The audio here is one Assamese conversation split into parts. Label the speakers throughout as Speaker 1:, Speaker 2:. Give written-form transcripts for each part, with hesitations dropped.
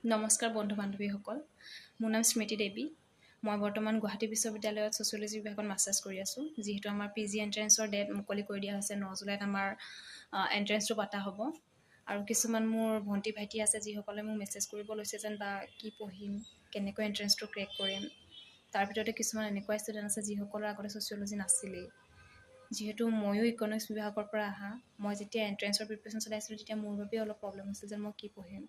Speaker 1: নমস্কাৰ বন্ধু বান্ধৱীসকল, মোৰ নাম স্মৃতি দেৱী। মই বৰ্তমান গুৱাহাটী বিশ্ববিদ্যালয়ত ছ'চিয়লজি বিভাগত মাষ্টাৰ্ছ কৰি আছোঁ। যিহেতু আমাৰ PG এণ্ট্ৰেঞ্চৰ ডেট মুকলি কৰি দিয়া হৈছে, 9 জুলাইত আমাৰ এণ্ট্ৰেঞ্চটো পতা হ'ব। আৰু কিছুমান মোৰ ভণ্টি ভাইটি আছে যিসকলে মোক মেছেজ কৰিব লৈছে যেন বা কি পঢ়িম, কেনেকৈ এণ্ট্ৰেঞ্চটো ক্ৰেক কৰিম। তাৰ ভিতৰতে কিছুমান এনেকুৱা ষ্টুডেণ্ট আছে যিসকলৰ আগতে ছ'চিয়লজি নাছিলেই। যিহেতু ময়ো ইকনমিক্স বিভাগৰ পৰা অহা, মই যেতিয়া এণ্ট্ৰেঞ্চৰ প্ৰিপেৰেশ্যন চলাইছিলোঁ তেতিয়া মোৰ বাবে অলপ প্ৰব্লেম হৈছিল যে মই কি পঢ়িম।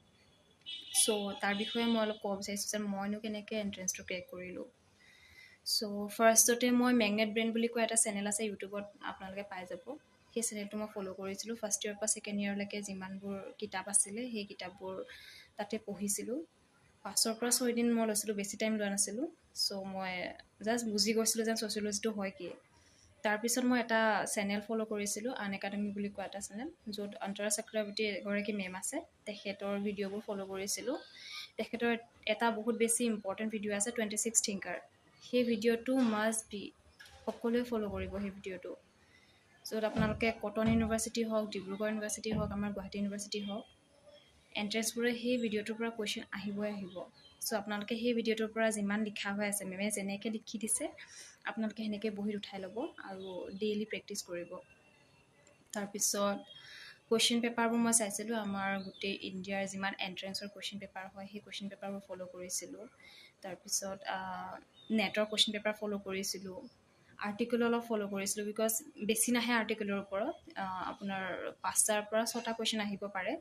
Speaker 1: চ' তাৰ বিষয়ে মই অলপ ক'ব বিচাৰিছোঁ যে মইনো কেনেকৈ এণ্ট্ৰেঞ্চটো ক্ৰেক কৰিলোঁ। চ' ফাৰ্ষ্টতে মই মেগনেট ব্ৰেইন বুলি কোৱা এটা চেনেল আছে ইউটিউবত, আপোনালোকে পাই যাব। সেই চেনেলটো মই ফ'ল' কৰিছিলোঁ। ফাৰ্ষ্ট ইয়েৰৰ পৰা ছেকেণ্ড ইয়েৰলৈকে যিমানবোৰ কিতাপ আছিলে সেই কিতাপবোৰ তাতে পঢ়িছিলোঁ। 5ৰ পৰা 6 দিন মই লৈছিলোঁ, বেছি টাইম লোৱা নাছিলোঁ। চ' মই জাষ্ট বুজি গৈছিলোঁ যেন ছ'চিয়লজিটো হয় কি। তাৰপিছত মই এটা চেনেল ফ'ল' কৰিছিলোঁ, আনএকাডেমি বুলি কোৱা এটা চেনেল, য'ত অন্তৰা চক্ৰৱৰ্তী এগৰাকী মেম আছে, তেখেতৰ ভিডিঅ'বোৰ ফ'ল' কৰিছিলোঁ। তেখেতৰ এটা বহুত বেছি ইম্পৰ্টেণ্ট ভিডিঅ' আছে, 26 থিংকাৰ। সেই ভিডিঅ'টো মাষ্ট বি, সকলোৱে ফ'ল' কৰিব সেই ভিডিঅ'টো। য'ত আপোনালোকে কটন ইউনিভাৰ্চিটি হওক, ডিব্ৰুগড় ইউনিভাৰ্চিটি হওক, আমাৰ গুৱাহাটী ইউনিভাৰ্চিটি হওক, এণ্ট্ৰেঞ্চবোৰে সেই ভিডিঅ'টোৰ পৰা কুৱেশ্যন আহিবই আহিব। চ' আপোনালোকে সেই ভিডিঅ'টোৰ পৰা যিমান লিখা হৈ আছে, মেমে যেনেকৈ লিখি দিছে আপোনালোকে সেনেকৈ বহীত উঠাই ল'ব আৰু ডেইলি প্ৰেক্টিচ কৰিব। তাৰপিছত কুৱেশ্যন পেপাৰবোৰ মই চাইছিলোঁ, আমাৰ গোটেই ইণ্ডিয়াৰ যিমান এণ্ট্ৰেঞ্চৰ কুৱেশ্যন পেপাৰ হয় সেই কুৱেশ্যন পেপাৰবোৰ ফ'ল' কৰিছিলোঁ। তাৰপিছত নেটৰ কুৱেশ্যন পেপাৰ ফ'ল' কৰিছিলোঁ। আৰ্টিকল অলপ ফ'ল' কৰিছিলোঁ, বিকজ বেছি নাহে আৰ্টিকলৰ ওপৰত। আপোনাৰ 5টাৰ পৰা 6টা কুৱেশ্যন আহিব পাৰে,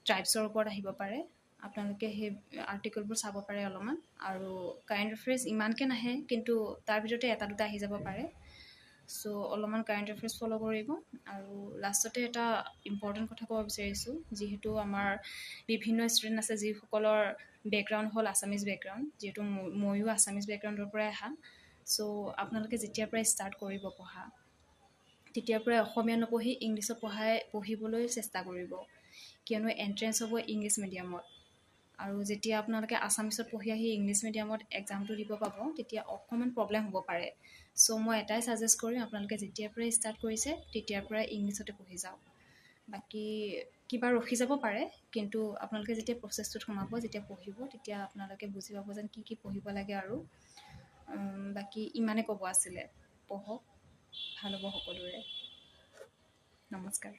Speaker 1: ট্ৰাইবছৰ ওপৰত আহিব পাৰে। আপোনালোকে সেই আৰ্টিকলবোৰ চাব পাৰে অলপমান। আৰু কাৰেণ্ট এফেয়াৰ্ছ ইমানকৈ নাহে, কিন্তু তাৰ ভিতৰতে এটা দুটা আহি যাব পাৰে। চ' অলপমান কাৰেণ্ট এফেয়াৰ্ছ ফ'ল' কৰিব। আৰু লাষ্টতে এটা ইম্পৰ্টেণ্ট কথা ক'ব বিচাৰিছোঁ, যিহেতু আমাৰ বিভিন্ন ষ্টুডেণ্ট আছে যিসকলৰ বেকগ্ৰাউণ্ড হ'ল আছামিজ বেকগ্ৰাউণ্ড, যিহেতু ময়ো আছামিজ বেকগ্ৰাউণ্ডৰ পৰাই অহা। চ' আপোনালোকে যেতিয়াৰ পৰাই ষ্টাৰ্ট কৰিব পঢ়া, তেতিয়াৰ পৰাই অসমীয়া নপঢ়ি ইংলিছত পঢ়িবলৈ চেষ্টা কৰিব, কিয়নো এণ্ট্ৰেঞ্চ হ'ব ইংলিছ মিডিয়ামত। আৰু যেতিয়া আপোনালোকে আছামিছত পঢ়ি আহি ইংলিছ মিডিয়ামত এক্সামটো দিব পাব, তেতিয়া অকণমান প্ৰব্লেম হ'ব পাৰে। চ' মই এটাই ছাজেষ্ট কৰিম, আপোনালোকে যেতিয়াৰ পৰাই ষ্টাৰ্ট কৰিছে তেতিয়াৰ পৰাই ইংলিছতে পঢ়ি যাওক। বাকী কিবা ৰখি যাব পাৰে, কিন্তু আপোনালোকে যেতিয়া প্ৰচেছটোত সোমাব, যেতিয়া পঢ়িব, তেতিয়া আপোনালোকে বুজি পাব যেন কি পঢ়িব লাগে। আৰু বাকী ইমানে ক'ব আছিলে, পঢ়ক, ভাল হ'ব সকলোৰে। নমস্কাৰ।